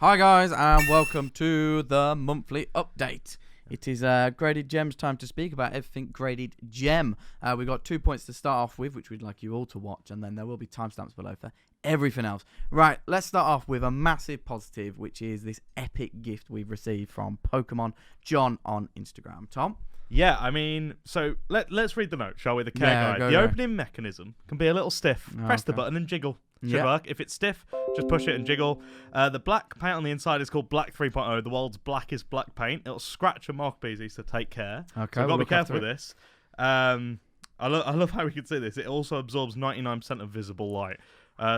Hi guys, and welcome to the monthly update. It is Gradedgem's time to speak about everything Gradedgem. We've got 2 points to start off with, which we'd like you all to watch, and then there will be timestamps below for everything else. Right, let's start off with a massive positive, which is this epic gift we've received from Pokemon John on Instagram. Tom? Yeah, I mean, so let's read the note, shall we? The care guide. The opening mechanism can be a little stiff. Press the button and jiggle. Should work. If it's stiff, just push it and jiggle. The black paint on the inside is called Black 3.0. The world's blackest black paint. It'll scratch and mark pieces, so take care. Okay, so I've got to be careful with this. I love how we can see this. It also absorbs 99% of visible light.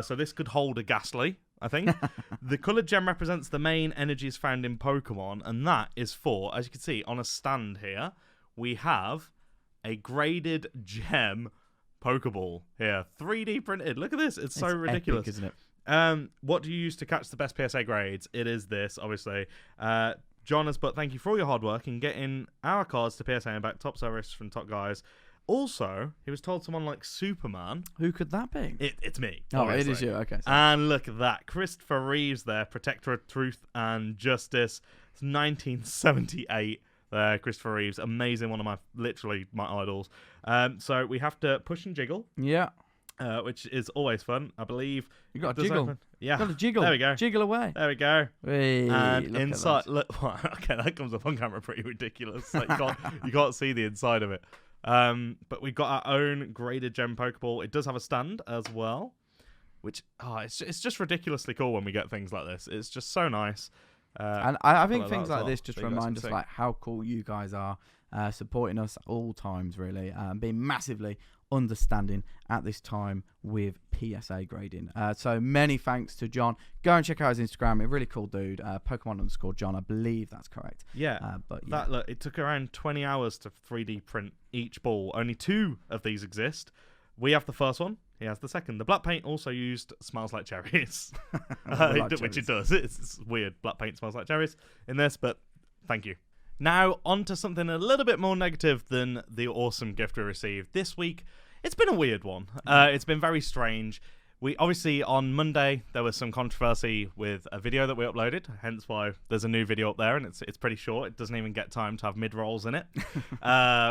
So this could hold a Ghastly, I think. The coloured gem represents the main energies found in Pokemon, and that is for, as you can see, on a stand here, we have a Gradedgem Pokeball here. 3D printed. Look at this. It's so ridiculous. Epic, isn't it? What do you use to catch the best PSA grades? It is this, obviously. John has put, thank you for all your hard work in getting our cards to PSA and back. Top service from top guys. Also, he was told someone like Superman. Who could that be? It's me. Oh, obviously. it is you. Okay. And look at that. Christopher Reeves there, Protector of Truth and Justice. It's 1978 there, Christopher Reeves. Amazing. One of literally my idols. So we have to push and jiggle. Yeah. Which is always fun. I believe. You got to jiggle. Yeah. Got to jiggle. There we go. Jiggle away. There we go. Hey, and inside, look, okay, that comes up on camera pretty ridiculous. Like you can't see the inside of it. But we've got our own Gradedgem Pokeball. It does have a stand as well, which it's just ridiculously cool when we get things like this. It's just so nice. And I think things like this just remind us like how cool you guys are, supporting us at all times, really, being massively understanding at this time with PSA grading. So many thanks to John. Go and check out his Instagram. A really cool dude. Pokemon_John, I believe that's correct. Yeah. Look, it took around 20 hours to 3D print each ball. Only 2 of these exist. We have the first one. He has the second. The black paint also used smells like cherries, which it does. It's weird. Black paint smells like cherries in this, but thank you. Now, on to something a little bit more negative than the awesome gift we received. This week, it's been a weird one. It's been very strange. We obviously, on Monday, there was some controversy with a video that we uploaded, hence why there's a new video up there, and it's pretty short. It doesn't even get time to have mid-rolls in it,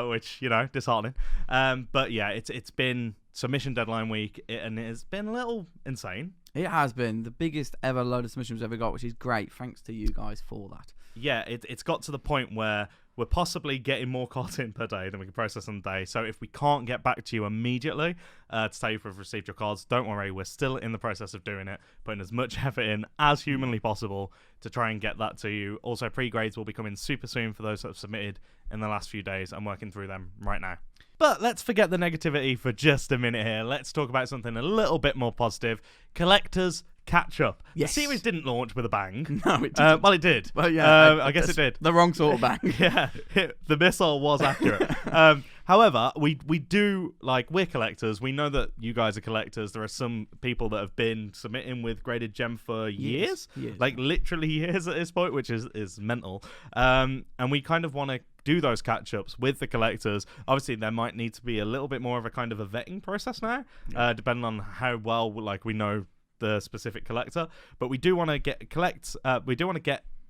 which, disheartening. But yeah, it's been submission deadline week, and it's been a little insane. It has been the biggest ever load of submissions we've ever got, which is great. Thanks to you guys for that. Yeah, it's got to the point where we're possibly getting more cards in per day than we can process on the day. So if we can't get back to you immediately to tell you if we've received your cards, don't worry. We're still in the process of doing it, putting as much effort in as humanly possible to try and get that to you. Also, pre-grades will be coming super soon for those that have submitted in the last few days. I'm working through them right now. But let's forget the negativity for just a minute here. Let's talk about something a little bit more positive. Collectors catch up. Yes. The series didn't launch with a bang. No, it didn't. Well, it did. Well, yeah. I guess it did. The wrong sort of bang. Yeah, the missile was accurate. However, we do, we're collectors. We know that you guys are collectors. There are some people that have been submitting with Gradedgem for years. Like literally years at this point, which is mental. And we kind of want to do those catch-ups with the collectors. Obviously, there might need to be a little bit more of a kind of a vetting process now, depending on how well we know the specific collector. But we do want to get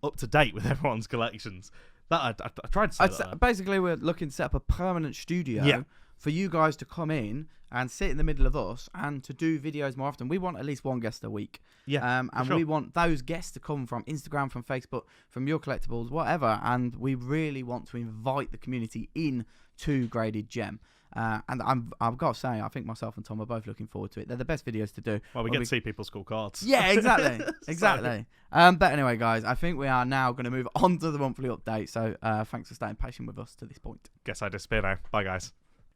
up to date with everyone's collections. That I tried to say that. Basically, we're looking to set up a permanent studio for you guys to come in and sit in the middle of us and to do videos more often. We want at least one guest a week. And we want those guests to come from Instagram, from Facebook, from your collectibles, whatever. And we really want to invite the community in to Gradedgem. And I've got to say, I think myself and Tom are both looking forward to it. They're the best videos to do. Well, we get to see people's cool cards. Yeah, exactly. Exactly. But anyway, guys, I think we are now going to move on to the monthly update. So thanks for staying patient with us to this point. Guess I disappear now. Bye, guys.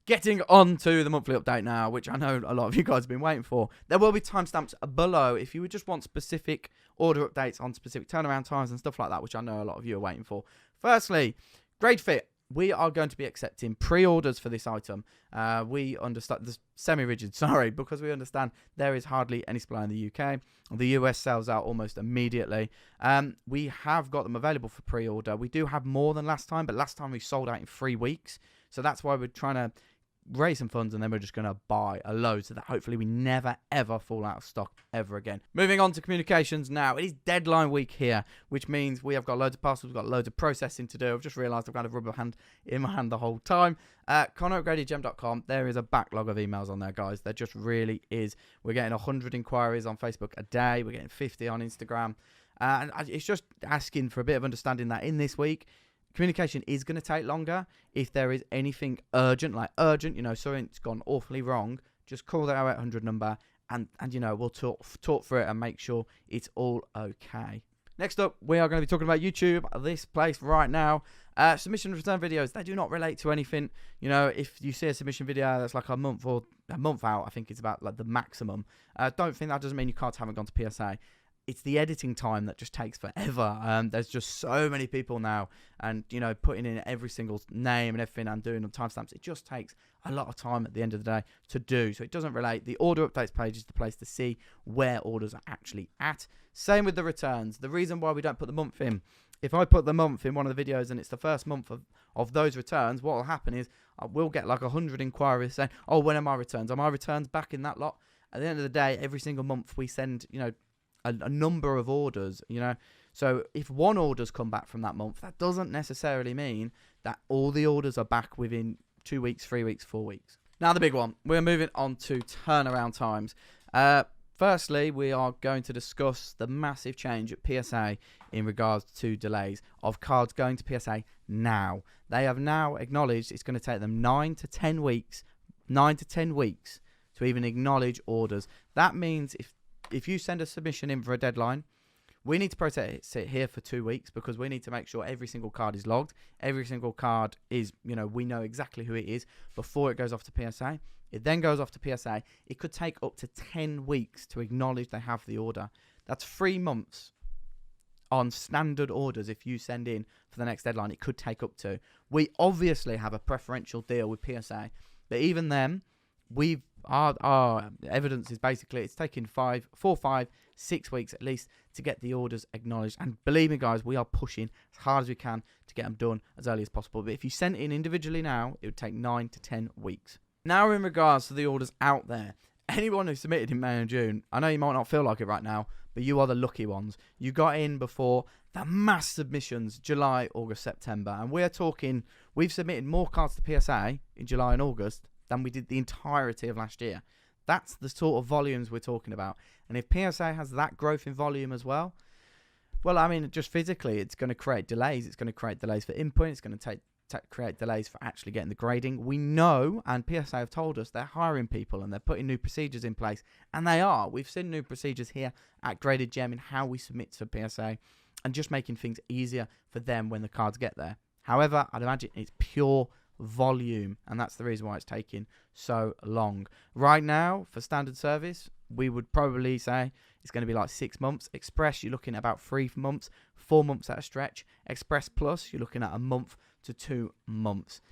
Getting on to the monthly update now, which I know a lot of you guys have been waiting for. There will be timestamps below if you would just want specific order updates on specific turnaround times and stuff like that, which I know a lot of you are waiting for. Firstly, GradeFit. We are going to be accepting pre-orders for this item. We understand the semi-rigid, because we understand there is hardly any supply in the UK. The US sells out almost immediately. We have got them available for pre-order. We do have more than last time, but last time we sold out in 3 weeks. So that's why we're trying to raise some funds, and then we're just going to buy a load so that hopefully we never, ever fall out of stock ever again. Moving on to communications now. It is deadline week here, which means we have got loads of parcels, we've got loads of processing to do. I've just realised I've got a rubber hand in my hand the whole time. Connor at Gradedgem.com. There is a backlog of emails on there, guys. There just really is. We're getting 100 inquiries on Facebook a day. We're getting 50 on Instagram. And it's just asking for a bit of understanding that in this week, communication is going to take longer. If there is anything urgent, something's gone awfully wrong, just call the 0800 number and we'll talk through it and make sure it's all okay. Next up, we are going to be talking about YouTube, this place right now. Submission and return videos, they do not relate to anything. If you see a submission video that's like a month out, I think it's about like the maximum. Don't think that doesn't mean your cards haven't gone to PSA. It's the editing time that just takes forever. There's just so many people now, and putting in every single name and everything and doing the timestamps, it just takes a lot of time at the end of the day to do. So it doesn't relate. The order updates page is the place to see where orders are actually at. Same with the returns. The reason why we don't put the month in, if I put the month in one of the videos and it's the first month of those returns, what will happen is I will get like 100 inquiries saying, oh, when are my returns? Are my returns back in that lot? At the end of the day, every single month we send, a number of orders, So if one order's come back from that month, that doesn't necessarily mean that all the orders are back within 2 weeks, 3 weeks, 4 weeks. Now the big one, we're moving on to turnaround times. Firstly, we are going to discuss the massive change at PSA in regards to delays of cards going to PSA now. They have now acknowledged it's going to take them 9 to 10 weeks to even acknowledge orders. That means if you send a submission in for a deadline, we need to process it here for 2 weeks because we need to make sure every single card is logged. Every single card is, we know exactly who it is before it goes off to PSA. It then goes off to PSA. It could take up to 10 weeks to acknowledge they have the order. That's 3 months on standard orders. If you send in for the next deadline, it could take up to. We obviously have a preferential deal with PSA, but even then, our evidence is basically it's taking 4, 5, 6 weeks at least to get the orders acknowledged. And believe me, guys, we are pushing as hard as we can to get them done as early as possible. But if you sent it in individually now, it would take 9 to 10 weeks. Now, in regards to the orders out there, anyone who submitted in May and June, I know you might not feel like it right now, but you are the lucky ones. You got in before the mass submissions, July, August, September. And we're talking, we've submitted more cards to PSA in July and August than we did the entirety of last year. That's the sort of volumes we're talking about. And if PSA has that growth in volume as well, just physically, it's going to create delays. It's going to create delays for input. It's going to create delays for actually getting the grading. We know, and PSA have told us, they're hiring people and they're putting new procedures in place. And they are. We've seen new procedures here at Gradedgem in how we submit to PSA and just making things easier for them when the cards get there. However, I'd imagine it's pure volume, and that's the reason why it's taking so long. Right now, for standard service, we would probably say it's going to be like 6 months. Express, you're looking at about 3 months, 4 months at a stretch. Express Plus, you're looking at a month to 2 months.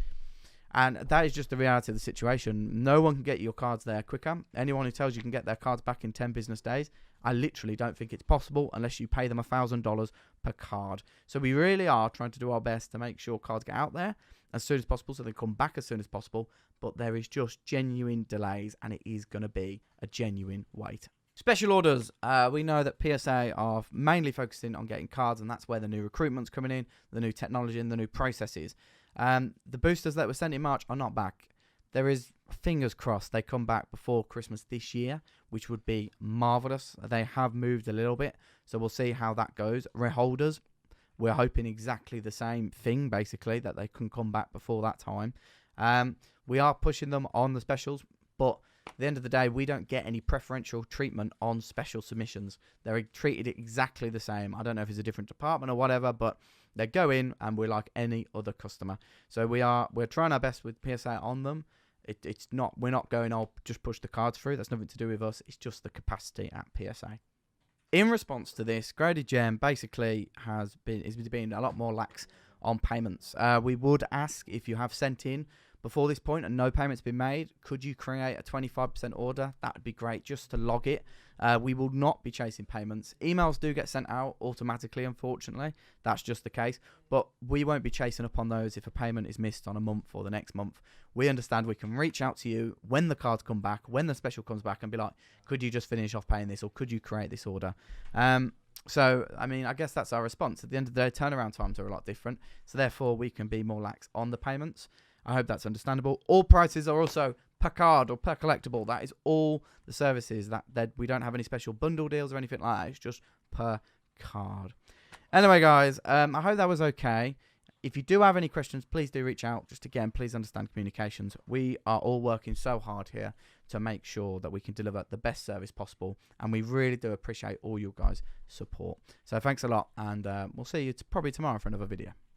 And that is just the reality of the situation. No one can get your cards there quicker. Anyone who tells you can get their cards back in 10 business days, I literally don't think it's possible unless you pay them $1,000 per card. So we really are trying to do our best to make sure cards get out there as soon as possible so they come back as soon as possible. But there is just genuine delays, and it is going to be a genuine wait. Special orders. We know that PSA are mainly focusing on getting cards, and that's where the new recruitment's coming in, the new technology and the new processes. The boosters that were sent in March are not back. There is, fingers crossed, they come back before Christmas this year, which would be marvellous. They have moved a little bit, so we'll see how that goes. Reholders, we're hoping exactly the same thing, basically, that they can come back before that time. We are pushing them on the specials, but at the end of the day, we don't get any preferential treatment on special submissions. They're treated exactly the same. I don't know if it's a different department or whatever, but they go in and we're like any other customer. So we're trying our best with PSA on them. We're not going, just push the cards through. That's nothing to do with us. It's just the capacity at PSA. In response to this, Gradedgem basically is being a lot more lax on payments. We would ask if you have sent in before this point and no payments been made, could you create a 25% order? That would be great, just to log it. We will not be chasing payments. Emails do get sent out automatically, unfortunately. That's just the case. But we won't be chasing up on those if a payment is missed on a month or the next month. We understand we can reach out to you when the cards come back, when the special comes back, and be like, could you just finish off paying this, or could you create this order? So, I mean, I guess that's our response. At the end of the day, turnaround times are a lot different. So, therefore, we can be more lax on the payments. I hope that's understandable. All prices are also per card or per collectible. That is all the services. That we don't have any special bundle deals or anything like that. It's just per card. Anyway, guys, I hope that was okay. If you do have any questions, please do reach out. Just again, please understand communications. We are all working so hard here to make sure that we can deliver the best service possible. And we really do appreciate all you guys' support. So thanks a lot. And we'll see you probably tomorrow for another video.